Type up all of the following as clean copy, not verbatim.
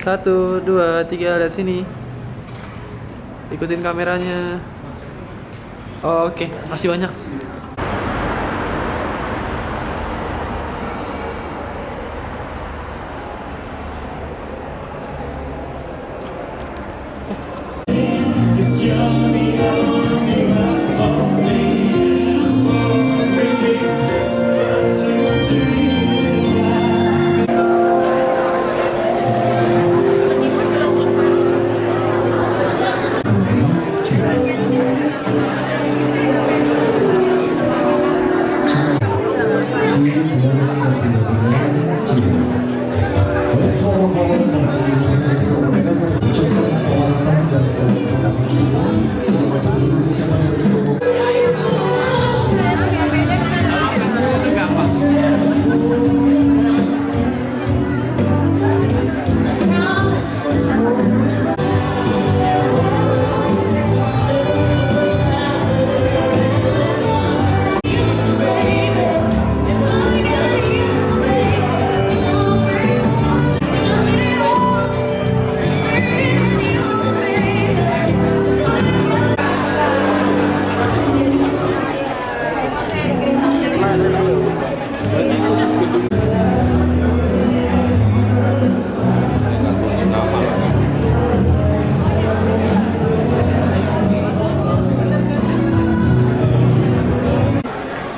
Satu, dua, tiga, lihat sini. Ikutin kameranya. Oke, makasih banyak.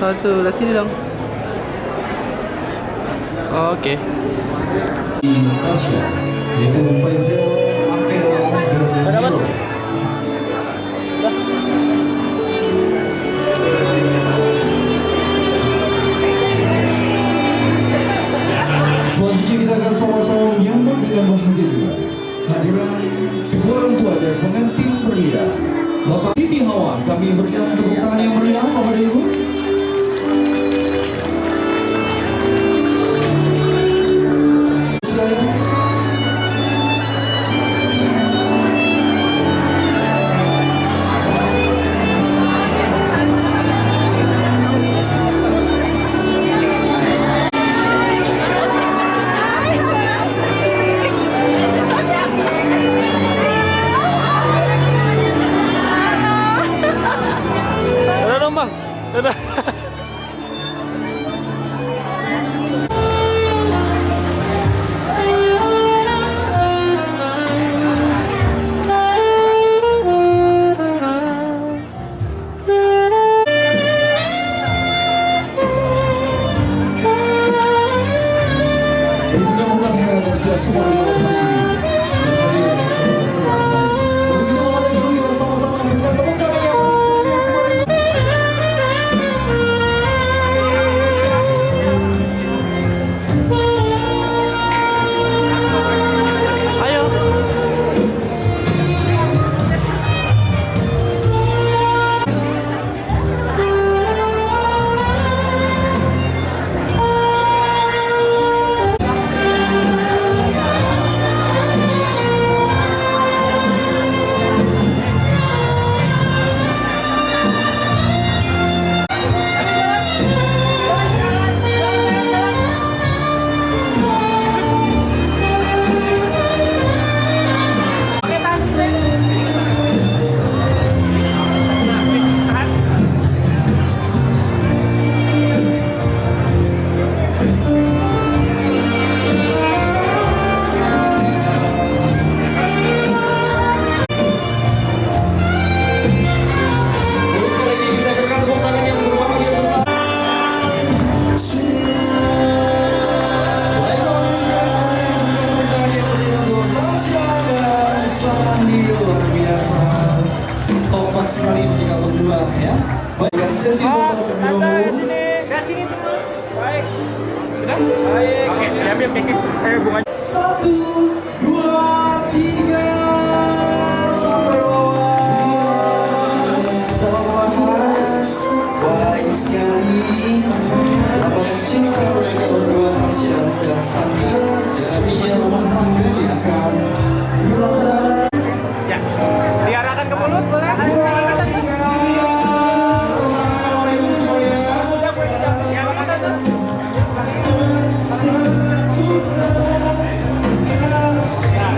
Satu, lihat sini dong. Oke. Selanjutnya kita akan sama-sama menyambut dengan bahagia juga hadiran kedua orang tua dan pengantin pria Bapak Siti Hawa. Kami berikan tepuk tangan yang meriah kepada Ibu. Dadah. Sekali mereka berdua ya. Baik, sesi foto terlebih Lihat sini semua. Baik. Sudah? Baik. Oke, diambil keki. Bunga. 1, 2, 3 sampai bawah. Sama-sama. Baik sekali. Lepas cinta mereka berdua Tasya dan Sandi dengan dia rumah tangga yang akan Ya. Diarahkan ke mulut boleh?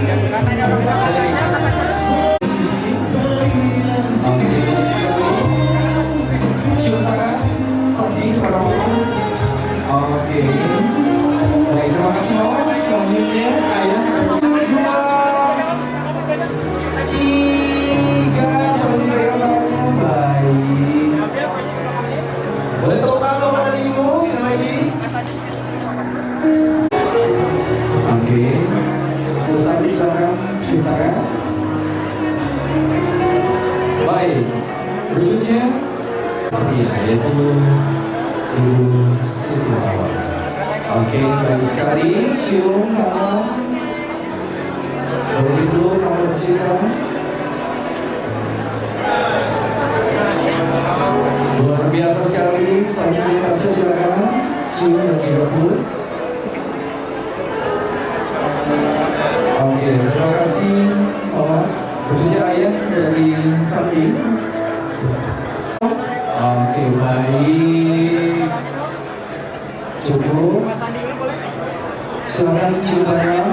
Ya, Ibu Siti Hawan. Oke, baik sekali. Cium tangan. Dari dulu Mama Cita. Luar biasa sekali. Selanjutnya Tasya silakan. Cium dan juga Bu. Oke, terima kasih Mama. Berbicara ayah dari samping. Oke, baik. Cukup. Silakan cium tangan.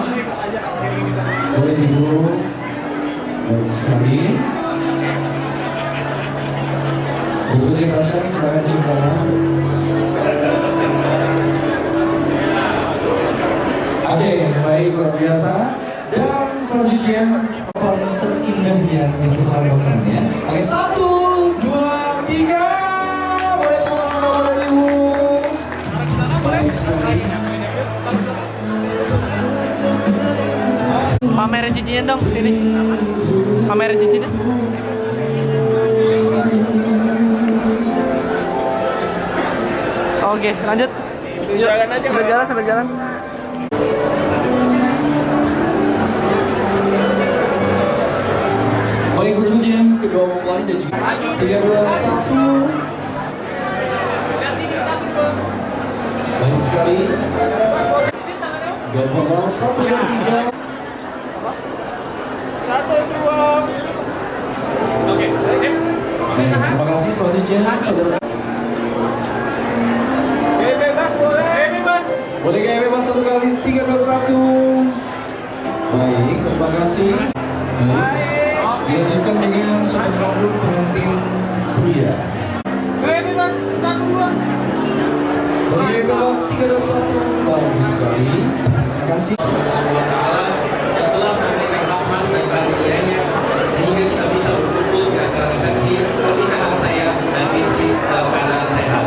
Boleh Ibu. Baik sekali. Ibu Tasya, silakan cium tangan. Oke, baik, luar biasa. Dan selanjutnya papan terindah yang bisa selalu pasangannya. Oke, 1, 2, 3. Boleh tepuk tangan Bapak dan Ibu. Baik sekali. Pamerin cincinnya dong sini. Pamerin cincinnya. Oke, lanjut. Yuk, Jalan aja, sambil Mas. jalan, sambil jalan. Baik, berikutnya kedua mempelai dan juga 3, 2, 1. Baik sekali. Gambar 1 dan 3. 1, 2. Oke, sip. Baik, terima kasih. Selanjutnya saudara. Bebas boleh. Bebas. Boleh gaya bebas 1 kali. 3, 2, 1. Baik, terima kasih. Baik. Dilanjutkan dengan sopan rambut pengantin pria. Bebas 1, 2. Boleh bebas 3, 2, 1. Bagus sekali. Terima kasih. yang telah memberikan rahmat dan karunia-Nya sehingga kita bisa berkumpul di acara resepsi pernikahan saya dan istri dalam keadaan sehat.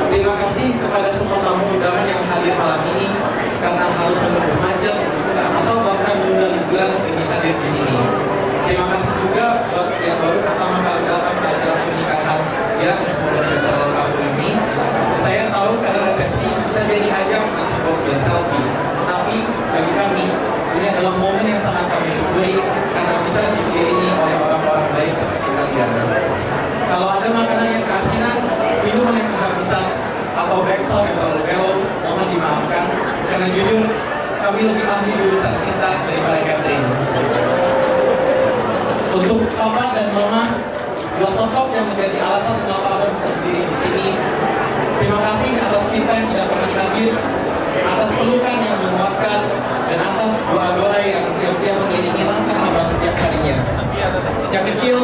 Terima kasih kepada semua tamu undangan yang hadir malam ini karena harus menunggu hajat atau bahkan menunda liburan demi hadir di sini. Terima kasih juga buat yang baru pertama kali datang ke acara pernikahan yang semoga tidak terlalu kaku ini. Saya tahu karena resepsi bisa jadi ajang nasi box dan selfie, tapi bagi kami ini adalah momen yang sangat kami syukuri karena bisa diiringi oleh orang-orang baik seperti kalian. Kalau ada makanan yang keasinan, minuman yang kehabisan, atau backsound yang terlalu melo, mohon dimaafkan karena jujur kami lebih ahli di urusan cinta daripada catering. Untuk Papa dan Mama, dua sosok yang menjadi alasan mengapa Abang bisa berdiri di sini. Terima kasih atas cinta yang tidak pernah habis, atas pelukan yang menguatkan, dan atas doa-doa yang tiap-tiap mengiringi langkah Abang setiap harinya. Sejak kecil,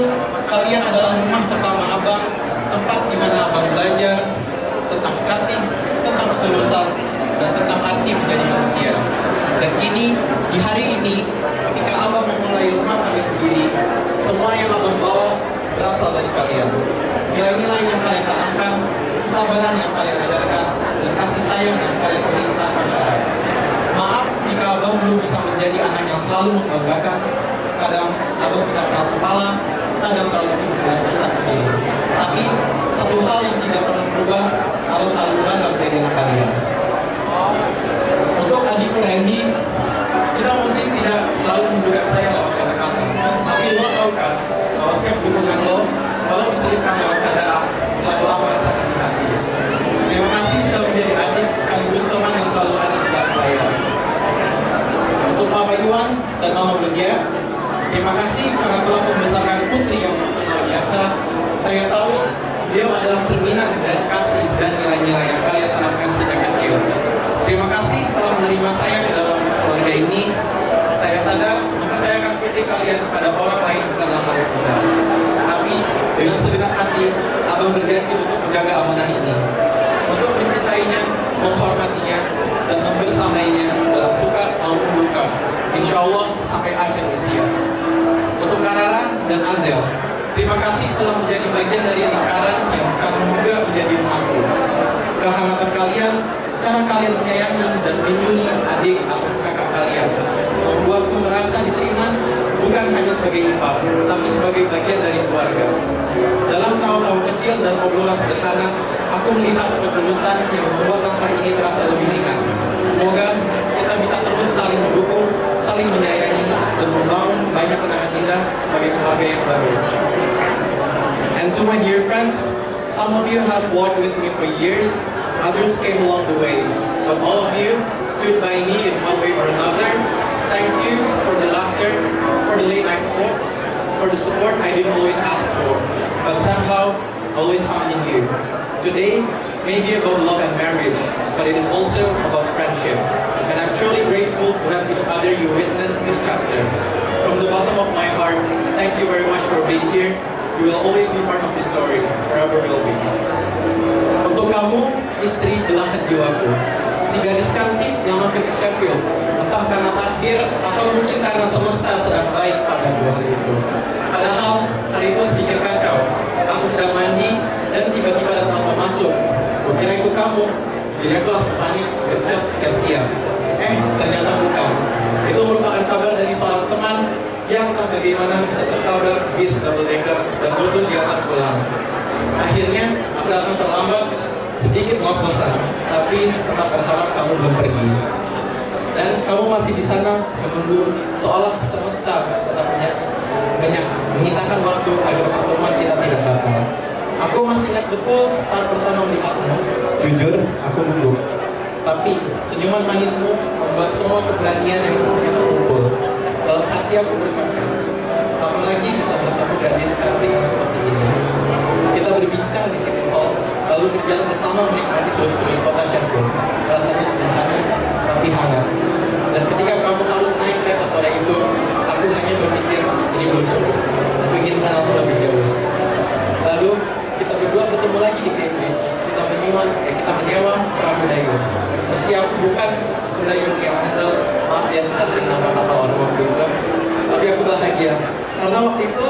kalian adalah rumah pertama Abang, tempat di mana Abang belajar tentang kasih, tentang ketulusan, dan tentang arti menjadi manusia. Dan kini, di hari ini, ketika Abang memulai rumah tangga sendiri, semua yang Abang bawa berasal dari kalian. Nilai-nilai yang kalian tanamkan, kesabaran yang kalian ajarkan, dan kasih sayang yang kalian beri tanpa syarat. Maaf jika Abang belum bisa menjadi anak yang selalu membanggakan. Kadang Abang bisa keras kepala, kadang terlalu sibuk dengan urusan sendiri. Tapi satu hal yang tidak pernah berubah, harus selalu bangga menjadi anak kalian. Untuk adikku Randy, kita mungkin tidak selalu menunjukkan saya lewat kata-kata, tapi lo tahu kan bahwa setiap dukungan lo, walau diselipkan lewat sadar, selalu aku rasakan di hati. Terima kasih sudah menjadi adik sekaligus teman yang selalu ada di belakang layar. Untuk Papa Iwan dan Mama Lydia, terima kasih karena telah membesarkan putri yang luar biasa. Saya tahu beliau adalah cerminan dari kasih dan nilai-nilai yang kalian tanamkan sejak kecil. Terima kasih telah menerima saya di dalam keluarga ini. Saya sadar mempercayakan putri kalian kepada orang lain bukanlah hal yang mudah. Tapi dengan segenap hati, Abang berjanji untuk menjaga amanah ini, untuk mencintainya, menghormatinya, dan membersamainya dalam suka maupun duka. Insya Allah sampai akhir usia. Untuk Karara dan Azel, terima kasih telah menjadi bagian dari lingkaran yang sekarang juga menjadi rumahku. Kehangatan kalian, cara kalian menyayangi dan melindungi adik atau kakak kalian membuatku merasa diterima bukan hanya sebagai ipar, tapi sebagai bagian dari keluarga. Dalam tawa-tawa kecil dan obrolan sederhana, Aku melihat ketulusan yang membuat langkah ini terasa lebih ringan. Semoga kita bisa terus saling mendukung, saling menyayangi, dan membangun banyak kenangan indah sebagai keluarga yang baru. And to my dear friends, some of you have walked with me for years, others came along the way, but all of you stood by me in one way or another. Thank you for the laughter, for the late night talks, for the support I didn't always ask for, but somehow always found in you. Today may be about love and marriage, but it is also about friendship. And I'm truly grateful to have each other you witness this chapter. From the bottom of my heart, thank you very much for being here. You will always be part of the story, forever will be. Untuk kamu, istri belahan jiwaku, si gadis cantik yang mampir ke Sheffield, entah karena takdir atau mungkin karena semesta sedang baik pada dua hari itu. Padahal hari itu sedikit kacau. Aku sedang mandi dan tiba-tiba ada tamu masuk. Kukira itu kamu, jadi aku langsung panik, gercep, siap-siap. Ternyata bukan. Itu merupakan kabar dari seorang teman yang tak bagaimana bisa tertabrak bis double decker dan tutup di atas pulang. Akhirnya aku datang terlambat, sedikit ngos-ngosan, tapi tetap berharap kamu belum pergi. Dan kamu masih di sana menunggu, seolah semesta tetap menyisakan waktu agar pertemuan kita tidak batal. Aku masih ingat betul saat pertama melihatmu. Jujur, aku gugup. Tapi senyuman manismu membuat semua keberanian yang terkumpul. Dalam hati aku berkata, kapan lagi bisa bertemu gadis cantik yang seperti ini? Kita berbincang di City Hall, lalu berjalan bersama menikmati sudut-sudut kota Sheffield. Rasanya sederhana, tapi hangat. Dan ketika kamu harus naik kereta sore itu, aku hanya berpikir, ini belum cukup. Aku ingin mengenalmu lebih jauh. Lalu kita berdua bertemu lagi di Cambridge. Kita menyewa perahu dayung. Meski aku bukan pendayung yang handal, maaf ya kita sering nabrak kapal orang waktu itu. Tapi aku bahagia karena waktu itu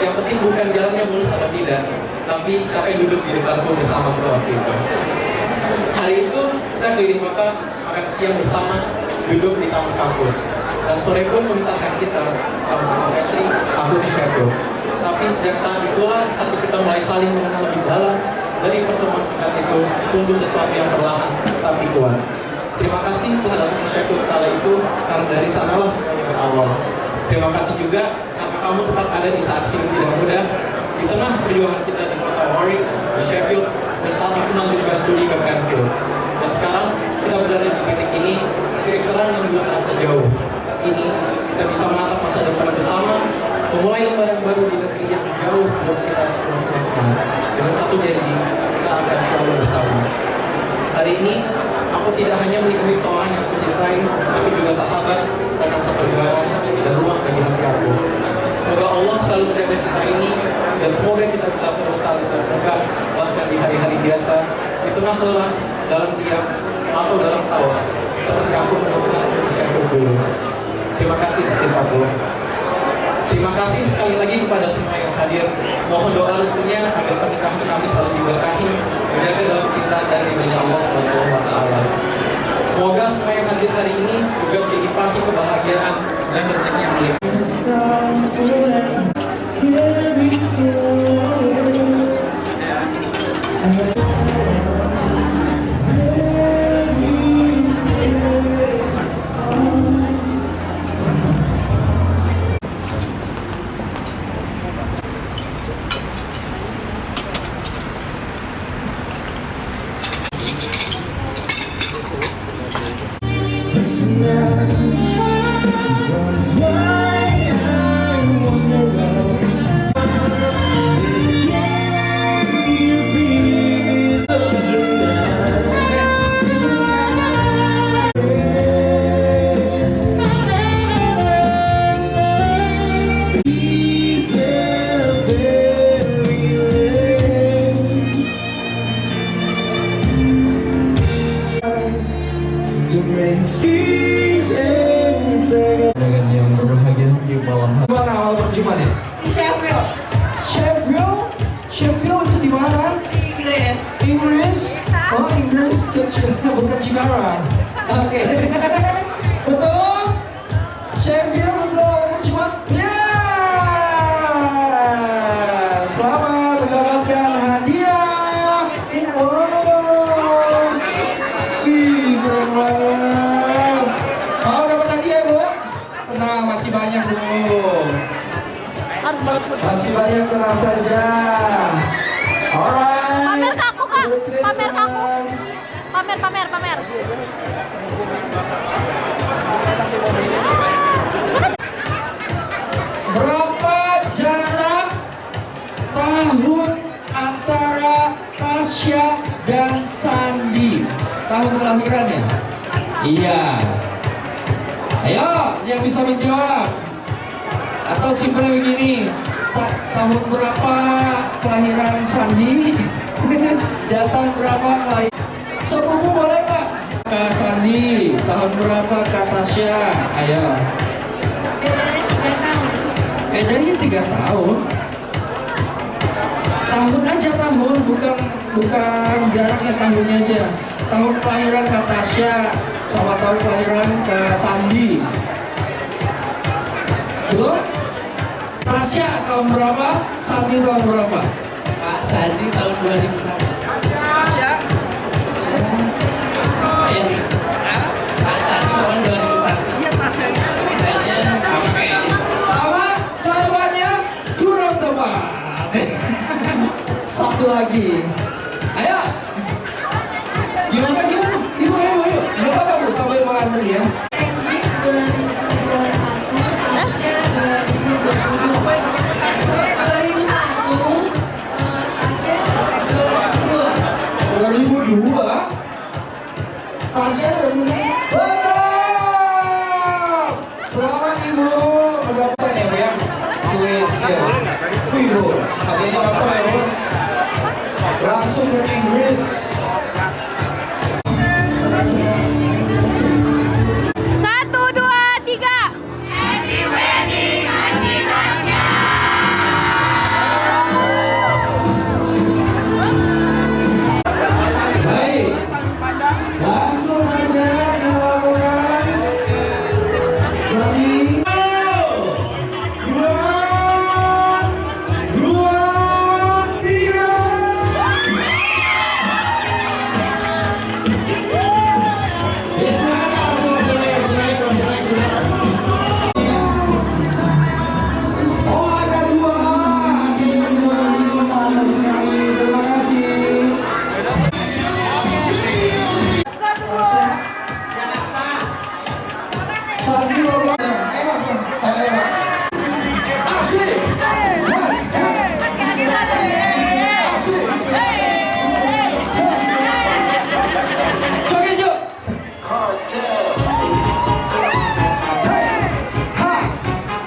yang penting bukan jalannya mulus atau tidak, tapi siapa yang duduk di depanku bersama waktu itu. Hari itu kita keliling kota, makan siang bersama, duduk di taman kampus. Dan sore pun memisahkan kita, kamu di Coventry, aku di Sheffield. Tapi sejak saat itulah hati kita mulai saling mengenal lebih dalam. Dari pertemuan singkat itu, tumbuh sesuatu yang perlahan tapi kuat. Terima kasih telah datang ke Sheffield kala itu, karena dari sanalah semuanya berawal. Terima kasih juga karena kamu tetap ada di saat hidup tidak mudah, di tengah perjuangan kita di kota Warwick, di Sheffield, dan saat aku melanjutkan studi ke Cranfield. Dan sekarang kita berada di titik ini, titik terang yang dulu terasa jauh. Kini kita bisa menatap masa depan bersama, memulai lembaran baru di negeri yang jauh buat kita sepenuhnya. Dengan satu janji, kita akan selalu bersama. Hari ini, aku tidak hanya menikahi seorang yang aku cintai, tapi juga sahabat, rekan seperjuangan, dan rumah bagi hati aku. Semoga Allah selalu menjaga cinta ini, dan semoga kita bisa terus saling terbuka, bahkan di hari-hari biasa, di tengah lelah, dalam diam, atau dalam tawa, seperti aku menemukan Sheffield dulu. Terima kasih, cintaku. Terima kasih sekali lagi kepada semua yang hadir. Mohon doa restunya agar pernikahan kami selalu diberkahi, menjaga dalam cinta dan ridhonya Allah Subhanahu wa Ta'ala. Semoga semua yang hadir hari ini juga dilimpahi kebahagiaan dan rezeki yang melimpah. Dengan yang berbahagia di malam hari. Mana awal perjumpaan? Di Sheffield. Sheffield? Sheffield itu di mana? Di Inggris. Inggris? Oh, Inggris bukan Cikarang. Oke. Betul? Sheffield betul. Perjumpaan? Ya. Selamat mendapatkan hadiah. Oh. saya keras saja. Alright. Pamer kaku, Kak. Pamer kaku. Pamer. Berapa jarak tahun antara Tasya dan Sandi? Tahun kelahirannya? Iya. Ayo, yang bisa menjawab. Atau simpelnya begini, tahun berapa kelahiran Sandi? Datang berapa kelahiran? Sepupu boleh Kak? Kak Sandi, tahun berapa Kak Tasya? Ayo. Bedanya 3 tahun. Tahun aja tahun, bukan jaraknya, tahunnya aja. Tahun kelahiran Kak Tasya sama tahun kelahiran Kak Sandi. Belum? Tasya tahun berapa? Sandi tahun berapa? Pak Sandi tahun 2001. Tasya. Iya. Pak Sandi tahun 2001. Iya Tasya. Saya sama kayak Sama, jawabannya kurang tepat. Satu lagi. Ayo. Gimana? Ibu, ayo. Gak apa-apa Bu, sambil mengantri ya. Tasya 2002. Betul. Selamat Ibu. Udah pesan ya Bu ya? Kuis ya. Ibu, pakainya apa ya Bu? Langsung dari Inggris. Satu, dua, tiga. Happy wedding, Andi Tasya. Baik. Langsung saja kita lakukan. Sandi. Dua, tiga. Bisa langsung selek. Oh ada dua. Akhirnya dua. Mantap sekali. Terima kasih. Sandi bawa. Ayo. Asik. Joget yuk. Hey. Ha.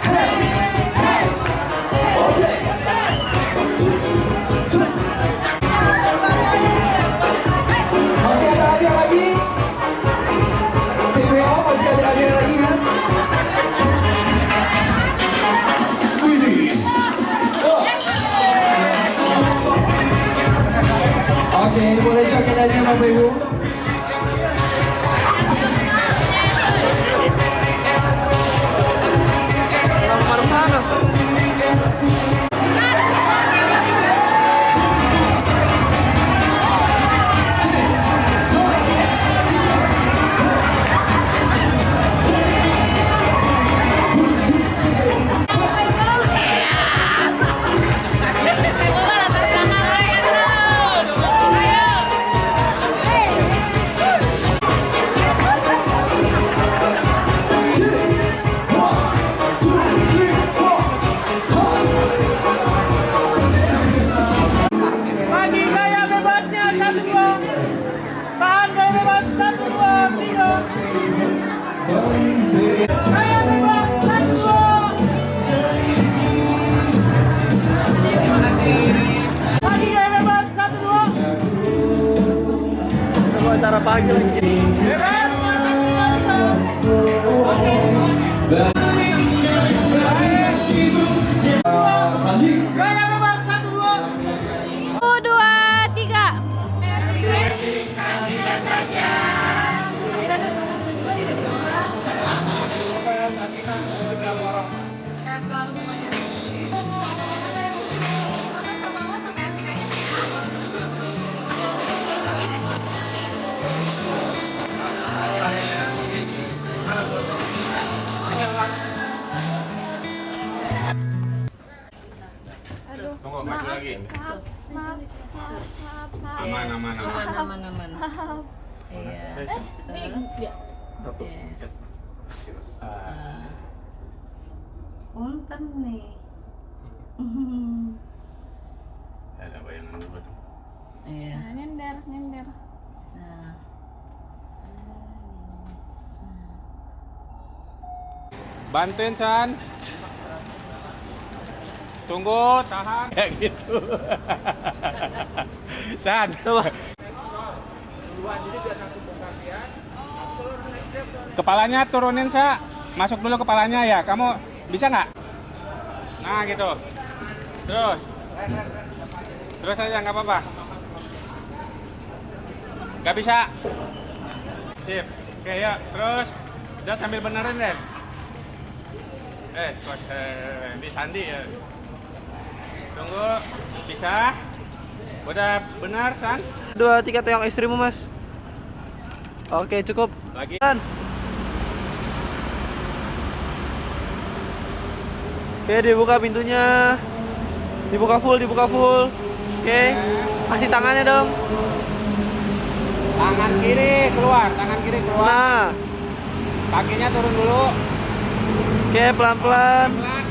Hey. Oke. Masih ada hadiah lagi? PWO masih ada hadiah lagi kan? Widih. Oh. Oke, boleh joget lagi Bapak Ibu? Nomor panas. Lagi gaya bebasnya 1, 2. Tahan gaya bebas 1, 2, 3. Gaya bebas 1, 2. Lagi gaya bebas 1, 2. Coba acara pagi lagi. Bebas 1, 2, 3. Sandi. Gaya bebas 1, 2. Satu, dua, tiga. aman. Aman. Iya. Satu. Yes. Punten nih. Ada bayangan dulu tuh. Iya. Nyender. Nah. Bantuin San. Tunggu, tahan. Kayak gitu. San, Coba. kepalanya turunin Sa. Masuk dulu kepalanya ya. Kamu bisa nggak? Nah gitu. Terus aja nggak apa-apa. Nggak bisa. Sip. Oke ya. Terus udah sambil benerin deh. Di sandi ya. Tunggu. Bisa. Udah benar San. 2, 3 teyang istrimu, Mas. Oke, cukup. Lagi. Oke, dibuka pintunya. Dibuka full. Oke. Kasih tangannya dong. Tangan kiri keluar. Nah. Kakinya turun dulu. Oke, pelan-pelan. Pelan.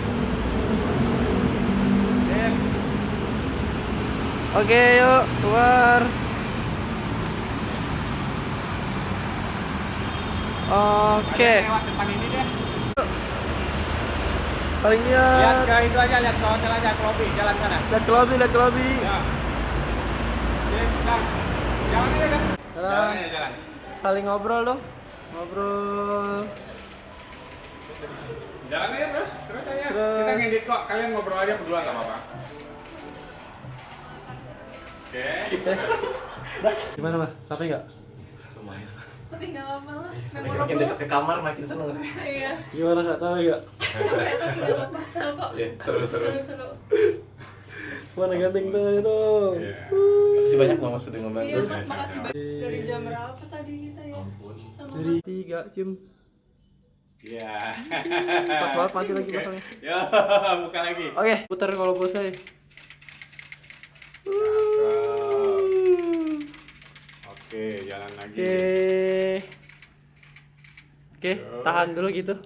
Sip. Oke, yuk, keluar. Oke. Lewat depan ini deh. Paling Lihat lihat. ke itu aja, lihat ke hotel aja, ke lobby, jalan sana. Lihat ke lobby. Ya. Sip, dah. Jalan aja dah. Jalan. Jalan. Saling ngobrol dong. Ngobrol. Jalan aja terus aja. Terus. Kita ngedit kok, kalian ngobrol aja berdua nggak apa-apa. Oke. Gimana, Mas? Capek nggak? Tapi nggak apa-apa lah. Makin dekat ke kamar makin seneng. Iya. Gimana, Kak? Capek nggak? Capek tapi nggak apa-apa. Seru kok. Seru. Mana ganteng banget dong. Iya. Makasih banyak loh Mas sudah ngebantu. Iya Mas, makasih banyak. Dari jam berapa tadi kita ya? Sama Dari 3 jam. Iya. Pas banget mati lagi matanya. Yo, buka lagi. Oke, putar kalau selesai. Oke, jalan lagi. Oke, tahan dulu gitu.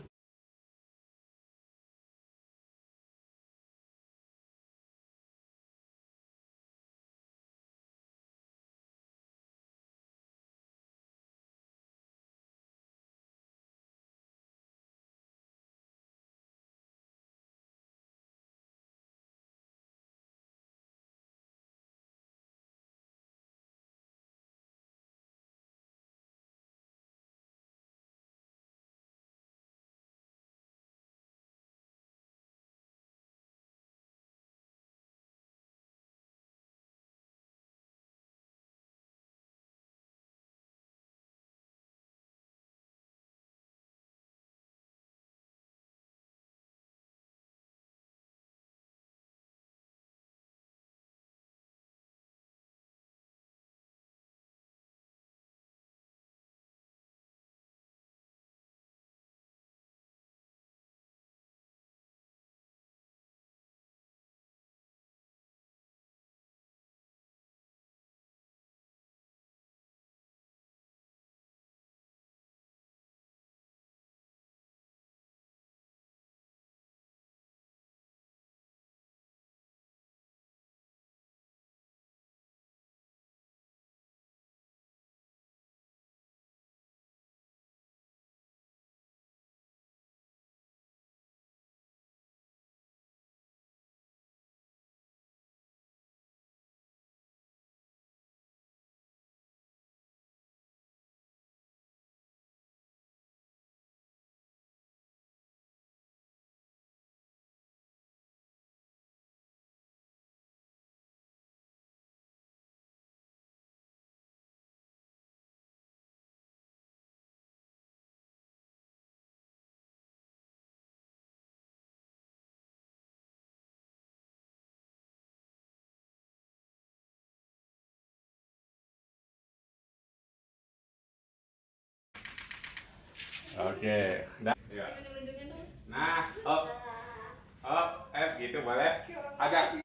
Oke. Ya. Nah, gitu boleh. Agak